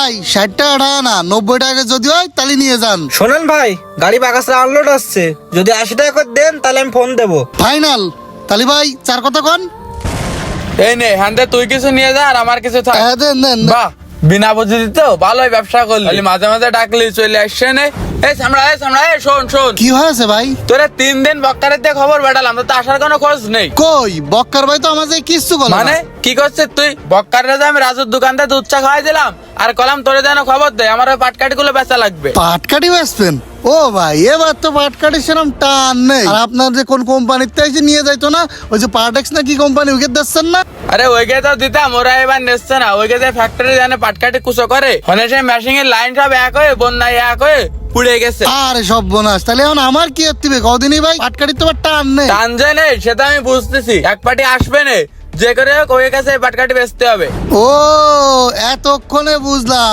ভাই 60 টাকা টাকা না 90 টাকা যদি হয় তাহলে নিয়ে যান। শোনেন ভাই, গাড়ি বাগাসে আনলোড আসছে, যদি 80 টাকা করে দেন তাহলে আমি ফোন দেবো। ফাইনাল। তাহলে ভাই চার কথা কন। এই নে হান্দে, তুই কিছু নিয়ে যা আর আমার কিছু থাক। হ্যাঁ দেন দেন। বাহ, বিনা বুঝিতে তো ভালোই ব্যবসা করলি। খালি মাঝে মাঝে ডাকলি চলে আসছে নে। এই সামরা, এই সামরা, এই শোন শোন, কি হয়েছে ভাই? তোরা 3 দিন বক্কারের দিয়ে খবর পাঠালাম, তো আসার কোনো খোঁজ নেই। কই বক্কার ভাই তো আমাদের কিচ্ছু বলে মানে না। কি করছিস তুই? বক্কারের আমি রাজুর দোকানতে দুধ চা খাওয়াই দিলাম আর কলাম তোরে যেন খবর দে, আমার ওই পাটকাঠি গুলো বেচা লাগবে। পাটকাঠি বেচবেন? ও ভাই এবার তো পাটকাঠি সেরকম টান নেই। আর আপনার যে কোন কোম্পানিতে এসে নিয়ে যাইতো না, ওই যে পার্টেক্স না কি কোম্পানি, ওকে দিচ্ছেন না? আরে ওইকে তো দিতাম, ওরা এবার নেচ্ছে না। ওইকে যে ফ্যাক্টরি জানে পাটকাঠি কুচো করে, মানে সেই মেশিং এর লাইন সব এক হয়ে বন্যায় এক হয়ে পুড়ে গেছে। আরে সব বোনাস, তাহলে এখন আমার কি হতে হবে? কদিনই ভাই পাটকাঠির তো আবার টান নেই। টান যে নেই সেটা আমি বুঝতেছি, এক পার্টি আসবে না, যে করে হোক ওই কাছে পাটকাঠি বেচতে হবে। ও এতক্ষণে বুঝলাম।